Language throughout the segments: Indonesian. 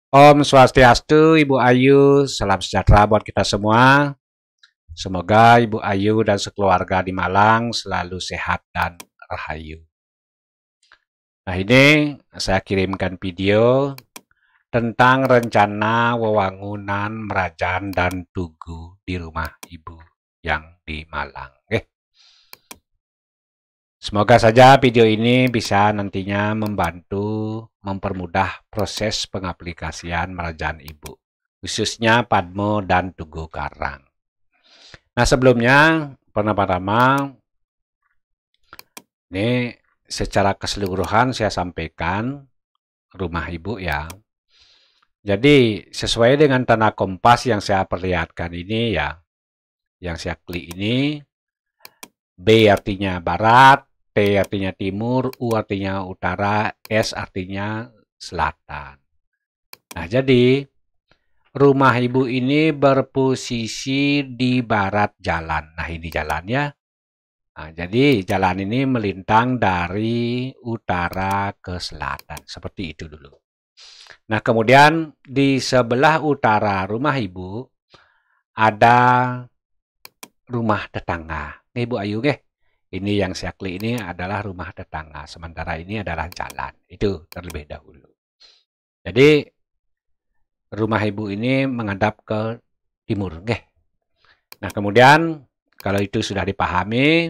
Om Swastiastu, Ibu Ayu, salam sejahtera buat kita semua. Semoga Ibu Ayu dan sekeluarga di Malang selalu sehat dan rahayu. Nah, ini saya kirimkan video tentang rencana wewangunan Merajan dan Tugu di rumah Ibu yang di Malang. Semoga saja video ini bisa nantinya membantu mempermudah proses pengaplikasian Merajan Ibu, khususnya Padmo dan Tugu Karang. Nah, sebelumnya, pertama-tama, ini secara keseluruhan saya sampaikan rumah Ibu ya. Jadi, sesuai dengan tanda kompas yang saya perlihatkan ini ya, yang saya klik ini, B artinya barat, T artinya timur, U artinya utara, S artinya selatan. Nah, jadi rumah Ibu ini berposisi di barat jalan. Nah, ini jalannya. Nah, jadi jalan ini melintang dari utara ke selatan. Seperti itu dulu. Nah, kemudian di sebelah utara rumah Ibu ada rumah tetangga. Ibu Ayu, ini yang saya klik ini adalah rumah tetangga. Sementara ini adalah jalan. Itu terlebih dahulu. Jadi rumah Ibu ini menghadap ke timur. Nah, kemudian kalau itu sudah dipahami,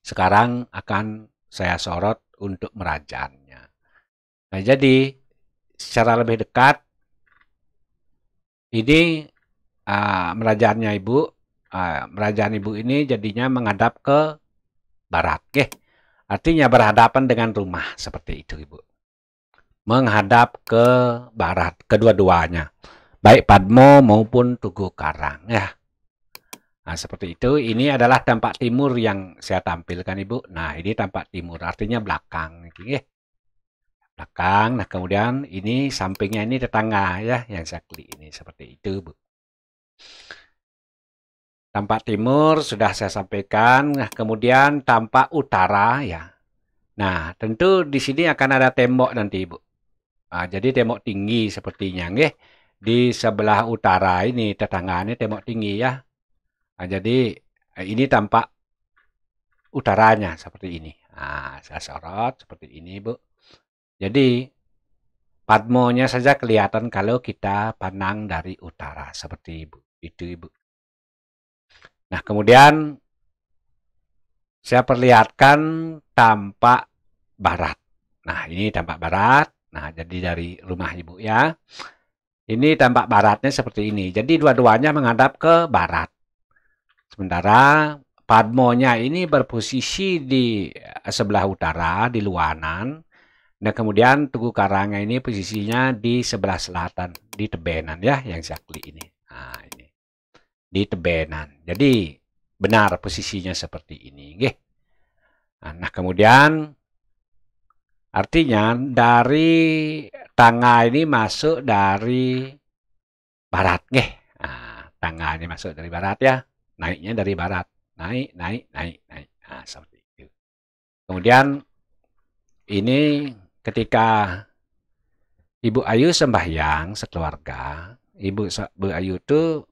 sekarang akan saya sorot untuk merajannya. Nah, jadi secara lebih dekat, ini merajannya Ibu, merajaan Ibu ini jadinya menghadap ke barat. Artinya berhadapan dengan rumah, seperti itu Ibu. Menghadap ke barat, kedua-duanya. Baik Padmo maupun Tugu Karang. Ya. Nah, seperti itu. Ini adalah tampak timur yang saya tampilkan, Ibu. Nah, ini tampak timur, artinya belakang. Belakang. Nah, kemudian ini sampingnya ini tetangga ya, yang saya klik ini. Seperti itu, Bu. Tampak timur sudah saya sampaikan. Nah, kemudian tampak utara ya. Nah, tentu di sini akan ada tembok nanti, Ibu. Nah, jadi tembok tinggi sepertinya, di sebelah utara ini tetangganya tembok tinggi ya. Nah, jadi ini tampak utaranya seperti ini. Nah, saya sorot seperti ini, Bu. Jadi Padmonya saja kelihatan kalau kita pandang dari utara seperti itu, Ibu. Nah, kemudian saya perlihatkan tampak barat. Nah, ini tampak barat. Nah, jadi dari rumah Ibu ya. Ini tampak baratnya seperti ini. Jadi dua-duanya menghadap ke barat. Sementara Padmonya ini berposisi di sebelah utara, di luanan. Nah, kemudian Tugu Karangnya ini posisinya di sebelah selatan, di tebenan ya, yang saya klik ini. Nah, ini. Di tebenan. Jadi, benar posisinya seperti ini. Nah, kemudian artinya dari tangga ini masuk dari barat. Nah, tangga ini masuk dari barat ya. Naiknya dari barat. Naik, naik, naik, naik. Nah, seperti itu. Kemudian ini ketika Ibu Ayu sembahyang sekeluarga, Ibu Ayu itu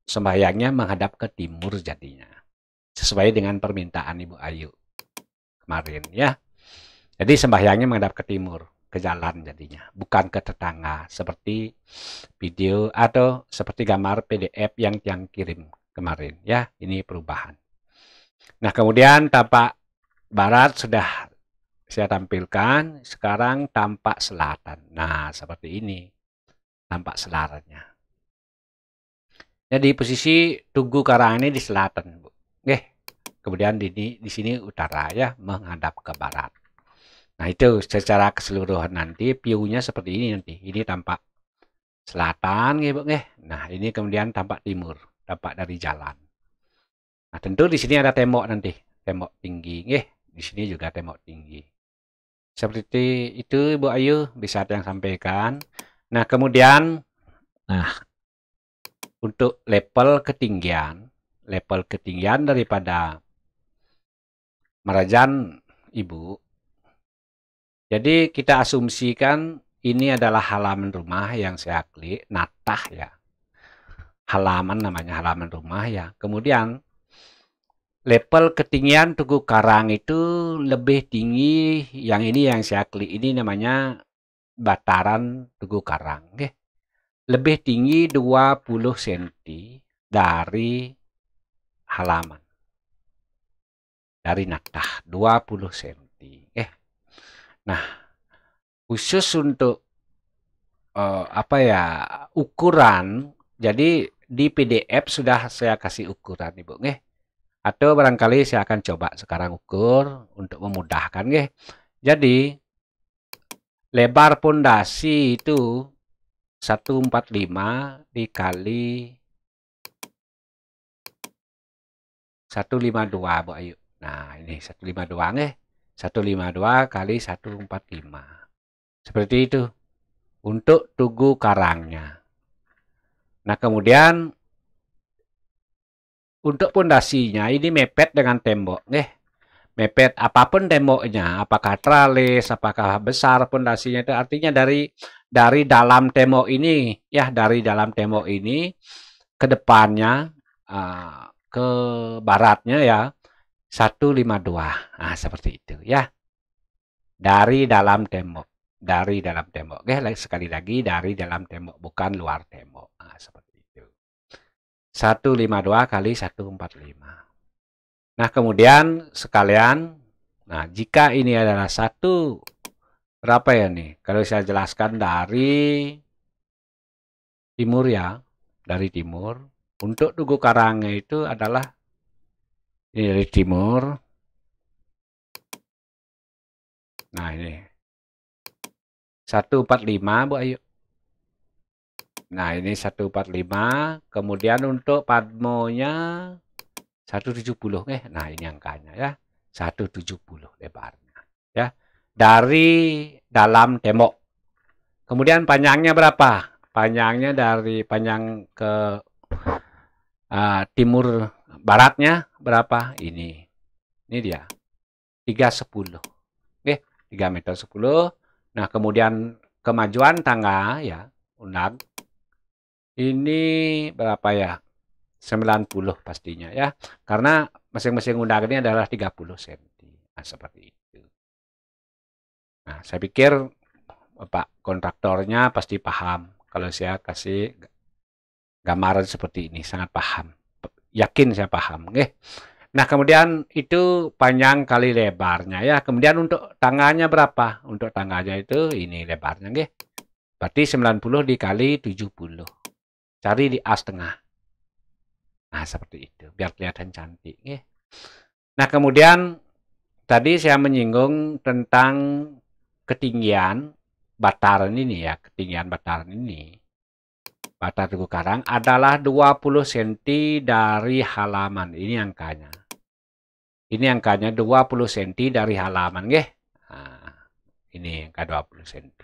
sembahyangnya menghadap ke timur jadinya. Sesuai dengan permintaan Ibu Ayu kemarin ya. Jadi sembahyangnya menghadap ke timur, ke jalan jadinya, bukan ke tetangga seperti video atau seperti gambar PDF yang kirim kemarin ya. Ini perubahan. Nah, kemudian tampak barat sudah saya tampilkan, sekarang tampak selatan. Nah, seperti ini. Tampak selatannya. Jadi posisi Tugu Karang ini di selatan, Bu. Kemudian di sini utara ya, menghadap ke barat. Nah, itu secara keseluruhan nanti view-nya seperti ini nanti. Ini tampak selatan, Bu. Nah, ini kemudian tampak timur, tampak dari jalan. Nah, tentu di sini ada tembok nanti, tembok tinggi, Di sini juga tembok tinggi. Seperti itu Ibu Ayu bisa yang sampaikan. Nah, kemudian untuk level ketinggian daripada Merajan Ibu. Jadi kita asumsikan ini adalah halaman rumah yang saya klik, natah ya. Halaman namanya, halaman rumah ya. Kemudian level ketinggian Tugu Karang itu lebih tinggi, yang ini yang saya klik ini namanya Bataran Tugu Karang. Okay. Lebih tinggi 20 cm dari halaman. Dari natah, 20 cm. Okay. Nah, khusus untuk ukuran, jadi di PDF sudah saya kasih ukuran Ibu. Okay. Atau barangkali saya akan coba sekarang ukur untuk memudahkan. Okay. Jadi, lebar pondasi itu 145 dikali 152 Bu Ayu. Nah, ini 152 nih. 152 kali 145. Seperti itu. Untuk Tugu Karangnya. Nah, kemudian untuk pondasinya ini mepet dengan tembok nih. Mepet apapun temboknya, apakah tralis, apakah besar pondasinya, itu artinya dari dalam tembok ini ya, dari dalam tembok ini ke depannya ke baratnya ya 152. Nah, seperti itu ya. Dari dalam tembok, dari dalam tembok. Oke, sekali lagi dari dalam tembok, bukan luar tembok. Nah, seperti itu. 152 kali 145. Nah, kemudian sekalian, nah jika ini adalah berapa ya nih? Kalau saya jelaskan dari timur ya, dari timur. Untuk Tugu Karangnya itu adalah, ini dari timur. Nah, ini 145 Bu Ayu. Nah, ini 145. Kemudian untuk Padmonya 170. Nah, ini angkanya ya. 170 lebarnya. Ya. Dari dalam tembok. Kemudian panjangnya berapa? Panjangnya dari panjang ke timur baratnya berapa? Ini dia. 310. Oke, 3 meter 10. Nah, kemudian kemajuan tangga ya, undag. Ini berapa ya? 90 pastinya ya. Karena masing-masing undag ini adalah 30 cm. Nah, seperti itu. Nah, saya pikir Pak kontraktornya pasti paham kalau saya kasih gambaran seperti ini, sangat paham. Yakin saya paham. Oke. Nah, kemudian itu panjang kali lebarnya ya. Kemudian untuk tangganya berapa? Untuk tangganya itu ini lebarnya, oke. Berarti 90 dikali 70. Cari di A setengah. Nah, seperti itu. Biar kelihatan cantik, oke. Nah, kemudian tadi saya menyinggung tentang ketinggian bataran ini ya. Ketinggian bataran ini. Batar Tugu Karang adalah 20 cm dari halaman. Ini angkanya. Ini angkanya 20 cm dari halaman, nggih. Nah, ini angka 20 cm.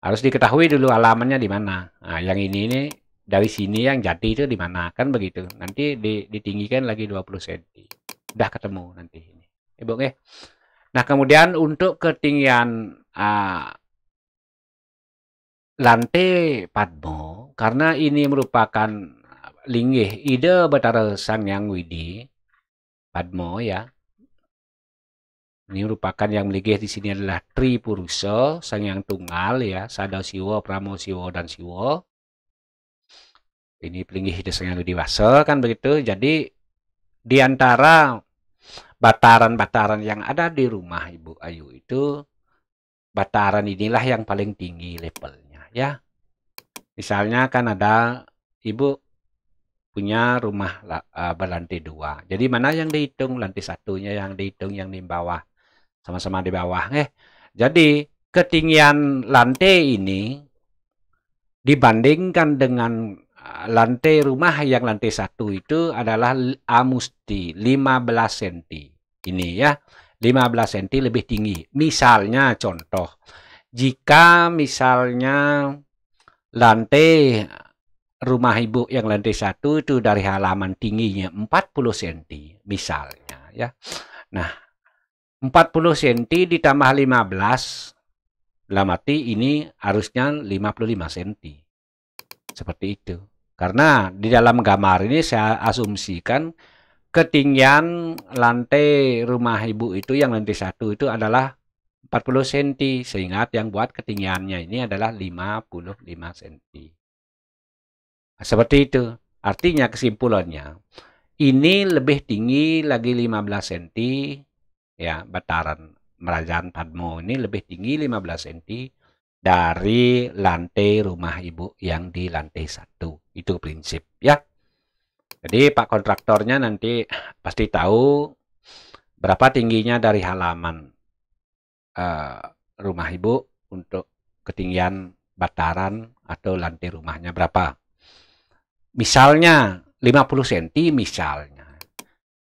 Harus diketahui dulu halamannya di mana. Nah, yang ini dari sini yang jadi itu di mana, kan begitu. Nanti ditinggikan lagi 20 cm. Udah ketemu nanti ini. Ibu, nggih. Nah, kemudian untuk ketinggian lantai Padmo, karena ini merupakan linggih ide Batara Sang Hyang Widi Padmo ya. Ini merupakan yang melinggih di sini adalah Tri Purusa, Sang Hyang Tunggal ya, Sada Siwa, Pramo Siwa dan Siwa. Ini pelinggih ide Sang Hyang Widi Wasa kan begitu. Jadi di antara bataran-bataran yang ada di rumah Ibu Ayu itu, bataran inilah yang paling tinggi levelnya ya. Misalnya kan ada Ibu punya rumah berlantai 2. Jadi mana yang dihitung? Lantai satunya yang dihitung, yang di bawah. Sama-sama di bawah. Jadi ketinggian lantai ini dibandingkan dengan lantai rumah yang lantai 1 itu adalah musti 15 cm. Ini ya, 15 cm lebih tinggi. Misalnya contoh, jika misalnya lantai rumah Ibu yang lantai 1 itu dari halaman tingginya 40 cm misalnya ya. Nah, 40 cm ditambah 15 Dalam arti ini harusnya 55 cm. Seperti itu. Karena di dalam gambar ini saya asumsikan ketinggian lantai rumah ibu itu yang lantai 1 itu adalah 40 cm. Sehingga yang buat ketinggiannya ini adalah 55 cm. Seperti itu. Artinya kesimpulannya, ini lebih tinggi lagi 15 cm, ya, bataran Merajaan Padmo ini lebih tinggi 15 cm dari lantai rumah ibu yang di lantai 1. Itu prinsip, ya. Jadi Pak kontraktornya nanti pasti tahu berapa tingginya dari halaman rumah ibu untuk ketinggian bataran atau lantai rumahnya berapa. Misalnya 50 cm misalnya.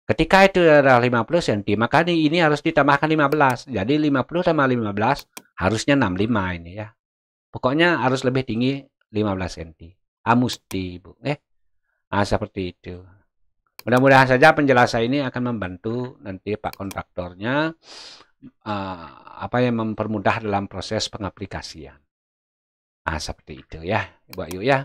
Ketika itu adalah 50 cm, maka ini harus ditambahkan 15. Jadi 50 tambah 15 harusnya 65 ini ya. Pokoknya harus lebih tinggi 15 cm. Mesti, Bu. Seperti itu. Mudah-mudahan saja penjelasan ini akan membantu nanti Pak kontraktornya yang mempermudah dalam proses pengaplikasian. Seperti itu ya, Ibu Ayu ya.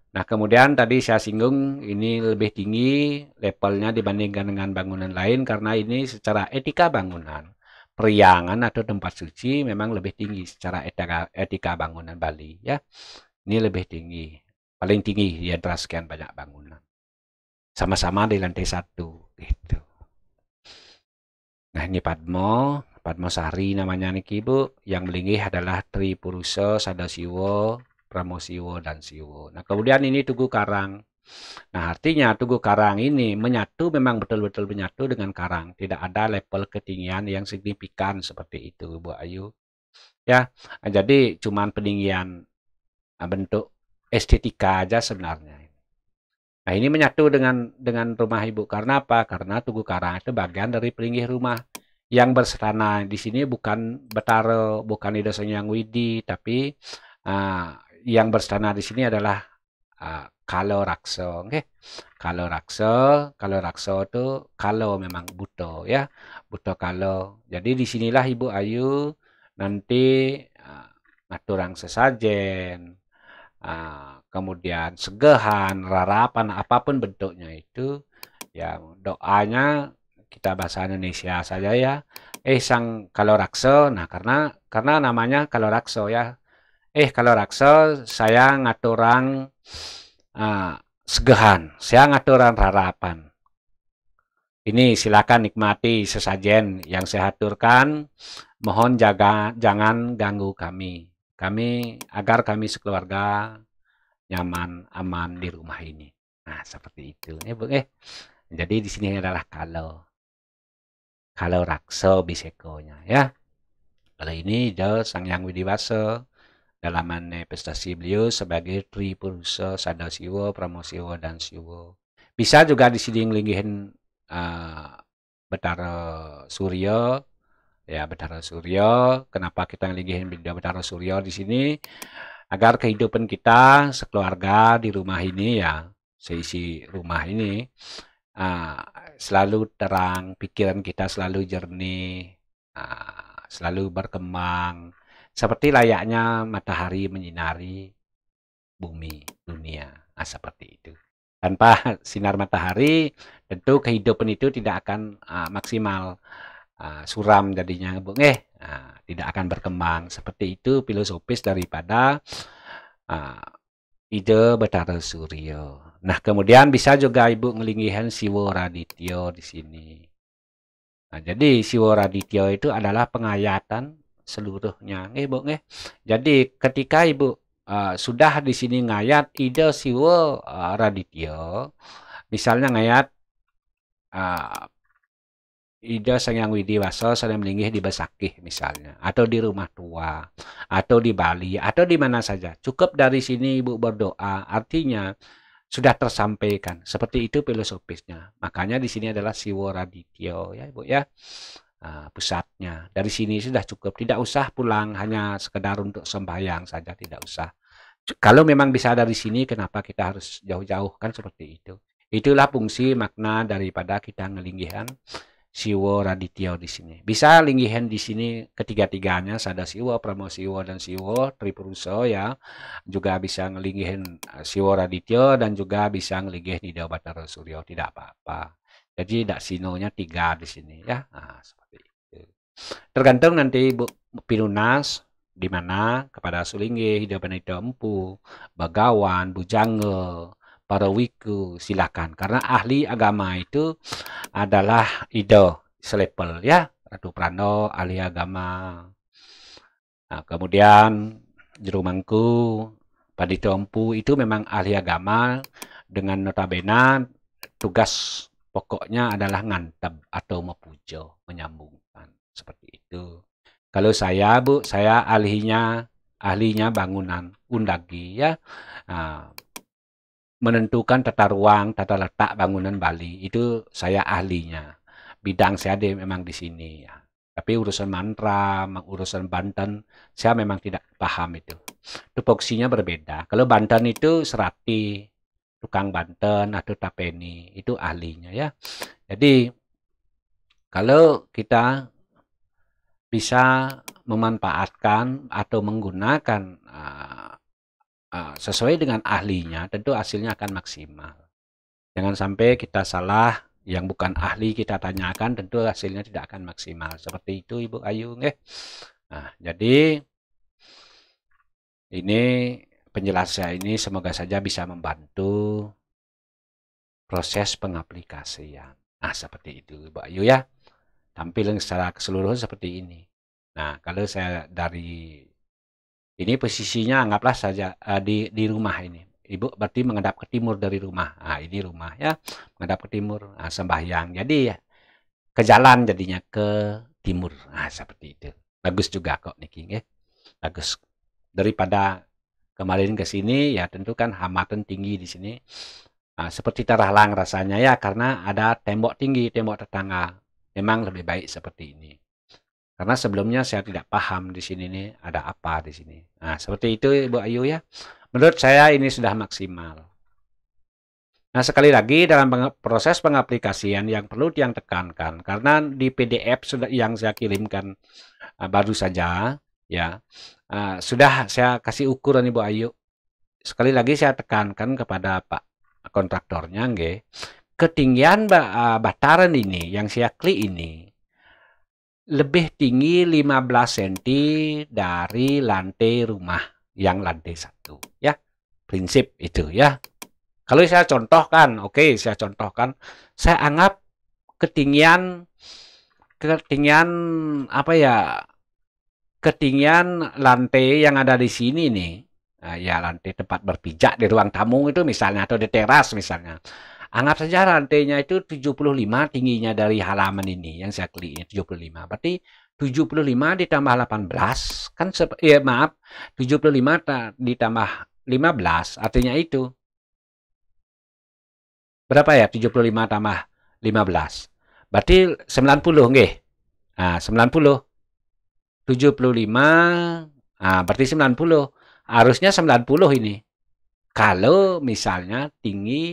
Nah, kemudian tadi saya singgung ini lebih tinggi levelnya dibandingkan dengan bangunan lain karena ini secara etika bangunan. Periangan atau tempat suci memang lebih tinggi secara etika bangunan Bali ya. Ini lebih tinggi, paling tinggi di antara sekian banyak bangunan. Sama-sama di lantai 1 gitu. Nah, ini Padmosari namanya niki Bu. Yang melinggih adalah Tripurusa, Sadasiwa, Pramosiwo, dan Siwo. Nah, kemudian ini Tugu Karang. Nah, artinya Tugu Karang ini menyatu, memang betul-betul menyatu dengan karang. Tidak ada level ketinggian yang signifikan seperti itu, Bu Ayu. Ya, jadi cuman peninggian bentuk estetika aja sebenarnya. Nah, ini menyatu dengan rumah ibu. Karena apa? Karena Tugu Karang itu bagian dari pelinggih rumah. Yang berserana di sini bukan Betaro, bukan Ida Sonyang Widi, tapi yang berserana di sini adalah Kalo Rakso, okay? Kalo Rakso itu Kalo memang buto ya, buto Kalo. Jadi disinilah Ibu Ayu nanti ngaturang sesajen, kemudian segehan, rarapan, apapun bentuknya itu, ya doanya kita bahasa Indonesia saja ya. Sang Kalo Rakso, nah karena namanya Kalo Rakso ya. Kalau Rakso, saya ngaturang segehan, saya ngaturang rarapan. Ini silakan nikmati sesajen yang saya aturkan. Mohon jangan ganggu kami. Agar kami sekeluarga nyaman, aman di rumah ini. Nah, seperti itu. Bu. Jadi di sini adalah kalau Rakso bisekonya ya. Kalau ini Sang Hyang Widiwasa. Dalam manifestasi beliau sebagai Tripurusa, Sadasiwa, Pramosiwo, dan Siwo. Bisa juga di sini ngelinggihin Betara Surya, ya Betara Surya. Kenapa kita ngelinggihin Betara Surya di sini? Agar kehidupan kita sekeluarga di rumah ini ya, seisi rumah ini selalu terang, pikiran kita selalu jernih, selalu berkembang. Seperti layaknya matahari menyinari bumi, dunia. Seperti itu. Tanpa sinar matahari, tentu kehidupan itu tidak akan maksimal. Suram jadinya, Bu. Tidak akan berkembang. Seperti itu filosofis daripada ide Betara Surya. Nah, kemudian bisa juga Ibu ngelinggihan Siwo Raditya di sini. Nah, jadi Siwo Raditya itu adalah pengayatan seluruhnya, Bu. Jadi ketika Ibu sudah di sini ngayat ide Siwo Raditya, misalnya ngayat ide Sang Hyang Widiwasa sedang melinggih di Besakih misalnya, atau di rumah tua, atau di Bali, atau di mana saja. Cukup dari sini Ibu berdoa, artinya sudah tersampaikan. Seperti itu filosofisnya. Makanya di sini adalah Siwo Raditya ya, Ibu ya. Pusatnya dari sini sudah cukup, tidak usah pulang hanya sekedar untuk sembahyang saja, tidak usah. Kalau memang bisa dari sini, kenapa kita harus jauh-jauh, kan seperti itu. Itulah fungsi makna daripada kita ngelinggihan Siwo Radityo di sini. Bisa linggihan di sini ketiga-tiganya, Sada Siwo, Pramo Siwo, dan Siwo Tripuruso ya. Juga bisa ngelinggihin Siwo Radityo dan juga bisa ngelinggihin Nida Batara Suryo, tidak apa-apa. Jadi dak sinonya 3 di sini ya. Nah, seperti itu. Tergantung nanti Bu Pinunas di mana kepada Sulinggi, Hida Banita Empu, Bagawan, Bujangga, para wiku silakan, karena ahli agama itu adalah Ido selepel ya, Ratu Prano ahli agama. Nah, kemudian Jerumangku, Padito Empu itu memang ahli agama dengan notabene tugas pokoknya adalah ngantep atau mepujo, menyambungkan seperti itu. Kalau saya Bu, saya ahlinya bangunan undagi ya. Nah, menentukan tata ruang, tata letak bangunan Bali itu saya ahlinya. Bidang saya memang di sini ya. Tapi urusan mantra, urusan Banten, saya memang tidak paham itu. Tupoksinya berbeda. Kalau Banten itu Serati, tukang Banten atau Tapeni, itu ahlinya ya. Jadi kalau kita bisa memanfaatkan atau menggunakan sesuai dengan ahlinya, tentu hasilnya akan maksimal. Jangan sampai kita salah, yang bukan ahli kita tanyakan, tentu hasilnya tidak akan maksimal. Seperti itu Ibu Ayu. Nah, jadi ini penjelasan ini semoga saja bisa membantu proses pengaplikasian. Nah, seperti itu Ibu Ayu ya. Tampil secara keseluruhan seperti ini. Nah, kalau saya dari ini posisinya anggaplah saja di rumah ini. Ibu berarti menghadap ke timur dari rumah. Nah, ini rumah ya, menghadap ke timur. Nah, sembahyang. Jadi ya, ke jalan jadinya ke timur. Nah, seperti itu. Bagus juga kok Niki, ya. Bagus. Daripada kemarin ke sini ya tentu kan hambatan tinggi di sini. Nah, seperti terhalang rasanya ya karena ada tembok tinggi, tembok tetangga. Memang lebih baik seperti ini. Karena sebelumnya saya tidak paham di sini nih ada apa di sini. Nah, seperti itu Ibu Ayu ya. Menurut saya ini sudah maksimal. Nah, sekali lagi dalam proses pengaplikasian yang perlu yang tekankan karena di PDF sudah yang saya kirimkan baru saja ya. Sudah saya kasih ukuran Ibu Ayu. Sekali lagi saya tekankan kepada Pak kontraktornya nggih. Ketinggian bataran ini yang saya klik ini lebih tinggi 15 cm dari lantai rumah yang lantai 1 ya. Prinsip itu ya. Kalau saya contohkan, oke, saya contohkan, saya anggap ketinggian apa ya? Ketinggian lantai yang ada di sini nih. Ya lantai tempat berpijak di ruang tamu itu misalnya atau di teras misalnya. Anggap saja lantainya itu 75 tingginya dari halaman ini yang saya klik ini 75. Berarti 75 ditambah 18 kan ya maaf 75 ditambah 15 artinya itu berapa ya 75 tambah 15. Berarti 90 nggih. Nah, 90 75 berarti 90. Harusnya 90 ini. Kalau misalnya tinggi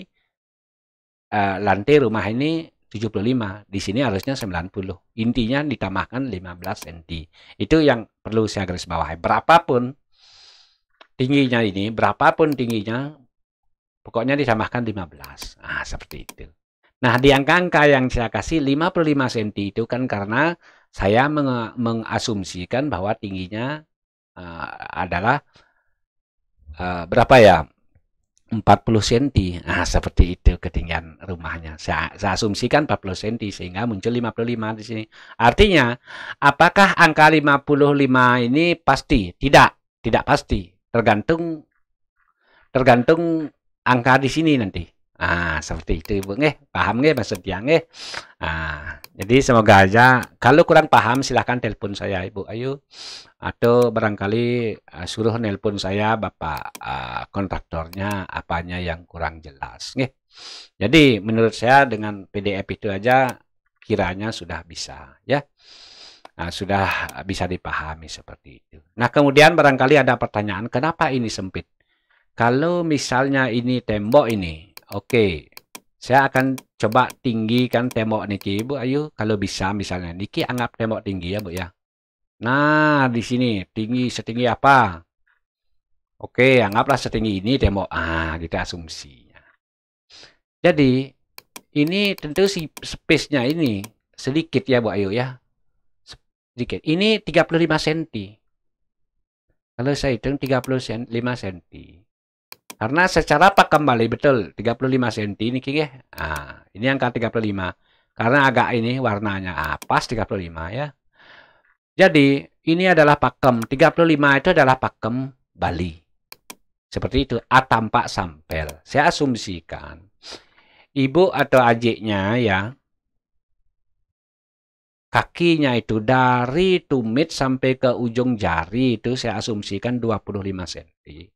lantai rumah ini 75, di sini harusnya 90. Intinya ditambahkan 15 cm. Itu yang perlu saya garis bawahi. Berapapun tingginya ini, berapapun tingginya, pokoknya ditambahkan 15. Nah, seperti itu. Nah, di angka-angka yang saya kasih 55 cm itu kan karena saya mengasumsikan bahwa tingginya adalah berapa ya? 40 cm. Nah, seperti itu ketinggian rumahnya. Saya asumsikan 40 cm sehingga muncul 55 di sini. Artinya, apakah angka 55 ini pasti? Tidak pasti. Tergantung angka di sini nanti. Seperti itu Ibu nggih. Paham nggih maksudnya nggih? Jadi semoga aja kalau kurang paham silahkan telepon saya Ibu Ayu atau barangkali suruh nelpon saya Bapak kontraktornya apanya yang kurang jelas nggih. Jadi menurut saya dengan PDF itu aja kiranya sudah bisa ya. Sudah bisa dipahami seperti itu. Nah, kemudian barangkali ada pertanyaan, kenapa ini sempit? Kalau misalnya ini tembok ini, oke, Saya akan coba tinggikan tembok niki, Bu Ayu. Kalau bisa misalnya, niki anggap tembok tinggi ya, Bu ya. Nah, di sini tinggi setinggi apa? Oke, anggaplah setinggi ini tembok. Ah, gitu asumsinya. Jadi, ini tentu si space-nya ini sedikit ya, Bu Ayu ya. Sedikit. Ini 35 cm. Kalau saya hitung 35 cm. Karena secara pakem balik betul 35 cm ini ya. Ah, ini angka 35. Karena agak ini warnanya pas 35 ya. Jadi, ini adalah pakem. 35 itu adalah pakem Bali. Seperti itu, A tampak sampel. Saya asumsikan ibu atau adiknya ya, kakinya itu dari tumit sampai ke ujung jari itu saya asumsikan 25 cm.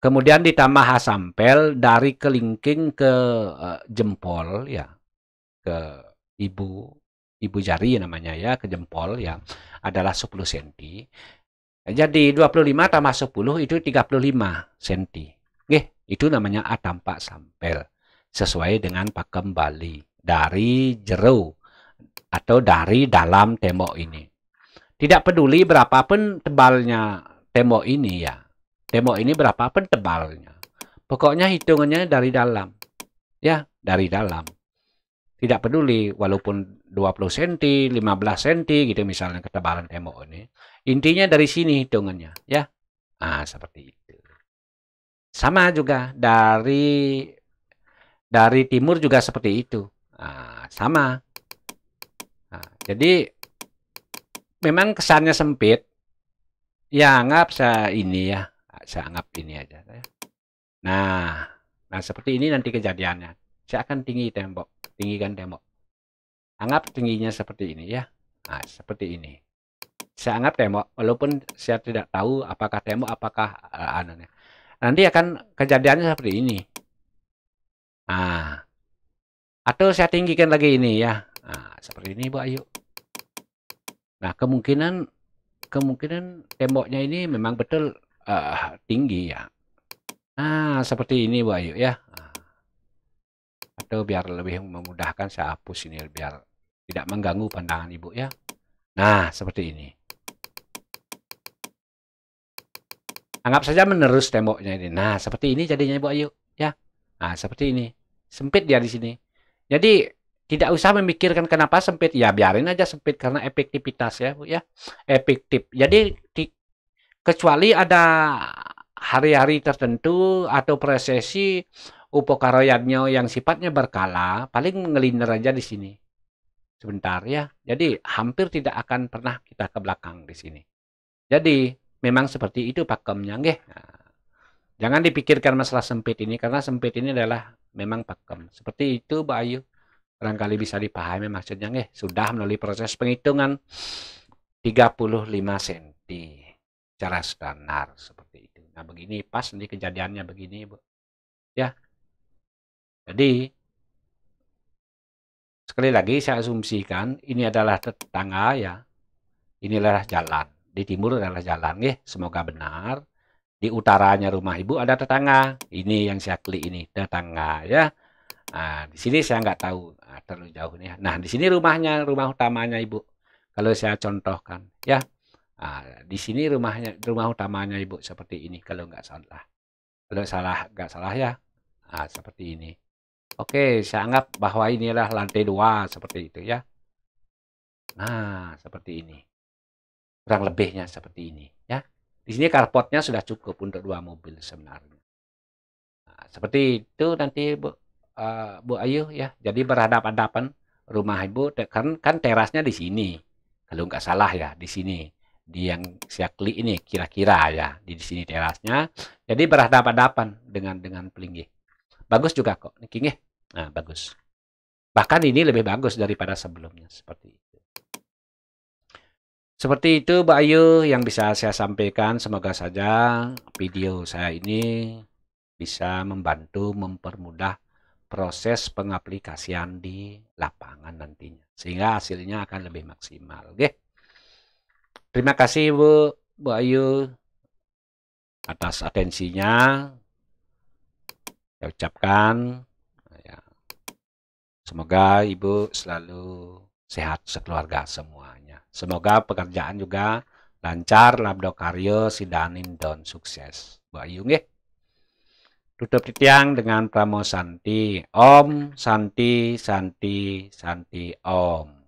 Kemudian ditambah H sampel dari kelingking ke jempol ya, ke ibu jari namanya ya, ke jempol ya, adalah 10 cm. Jadi 25 tambah 10 itu 35 cm. Itu namanya A tampak sampel. Sesuai dengan pakem Bali. Dari jero atau dari dalam tembok ini. Tidak peduli berapapun tebalnya tembok ini ya. Tembok ini berapapun tebalnya. Pokoknya hitungannya dari dalam. Ya, dari dalam. Tidak peduli walaupun 20 cm, 15 cm gitu misalnya ketebalan tembok ini. Intinya dari sini hitungannya ya. Nah, seperti itu. Sama juga dari timur juga seperti itu. Nah, sama. Nah, jadi memang kesannya sempit. Ya, anggap saya ini ya. Saya anggap ini aja. Nah, seperti ini nanti kejadiannya. Saya akan tinggikan tembok. Anggap tingginya seperti ini ya. Nah, seperti ini. Saya anggap tembok, walaupun saya tidak tahu apakah tembok, apakah anunya. Nanti akan kejadiannya seperti ini. Nah, atau saya tinggikan lagi ini ya. Nah, seperti ini Bu Ayu. Nah, kemungkinan temboknya ini memang betul tinggi ya. Nah, seperti ini Bu Ayu ya. Atau biar lebih memudahkan saya hapus ini biar tidak mengganggu pandangan Ibu ya. Nah, seperti ini. Anggap saja menerus temboknya ini. Nah, seperti ini jadinya Bu Ayu ya. Nah, seperti ini. Sempit dia di sini. Jadi tidak usah memikirkan kenapa sempit. Ya, biarin aja sempit karena efektivitas ya, Bu ya. Efektif. Jadi kecuali ada hari-hari tertentu atau prosesi upokaroyannya yang sifatnya berkala, paling ngeliner aja di sini. Sebentar ya. Jadi hampir tidak akan pernah kita ke belakang di sini. Jadi memang seperti itu pakemnya nggih. Nah, jangan dipikirkan masalah sempit ini karena sempit ini adalah memang pakem. Seperti itu Bu Ayu. Barangkali bisa dipahami maksudnya nggih. Sudah melalui proses penghitungan 35 cm. Cara standar seperti itu. Nah, begini pas nanti kejadiannya begini, Bu. Ya. Jadi sekali lagi saya asumsikan ini adalah tetangga ya. Inilah jalan. Di timur adalah jalan, nggih. Semoga benar. Di utaranya rumah Ibu ada tetangga. Ini yang saya klik ini, tetangga ya. Nah, di sini saya nggak tahu terlalu jauh nih. Nah, di sini rumah utamanya Ibu. Kalau saya contohkan, ya. Nah, di sini rumah utamanya Ibu seperti ini kalau nggak salah. Kalau nggak salah ya. Nah, seperti ini. Oke, saya anggap bahwa inilah lantai 2 seperti itu ya. Nah, seperti ini. Kurang lebihnya seperti ini ya. Di sini carportnya sudah cukup untuk 2 mobil sebenarnya. Nah, seperti itu nanti Bu Ayu ya. Jadi berhadapan-hadapan rumah Ibu kan terasnya di sini. Kalau nggak salah ya di sini. Di yang saya klik ini kira-kira ya di sini terasnya. Jadi berhadapan-hadapan dengan pelinggih. Bagus juga kok niki. Nah, bagus. Bahkan ini lebih bagus daripada sebelumnya seperti itu. Seperti itu Mbak Ayu yang bisa saya sampaikan. Semoga saja video saya ini bisa membantu mempermudah proses pengaplikasian di lapangan nantinya. Sehingga hasilnya akan lebih maksimal. Oke. Terima kasih Bu Ayu atas atensinya. Saya ucapkan Semoga Ibu selalu sehat sekeluarga semuanya. Semoga pekerjaan juga lancar, labdo karyo, sidanin dan sukses. Bu Ayu nggih. Tutup titiang dengan Pramo Santi. Om Santi Santi Santi Om.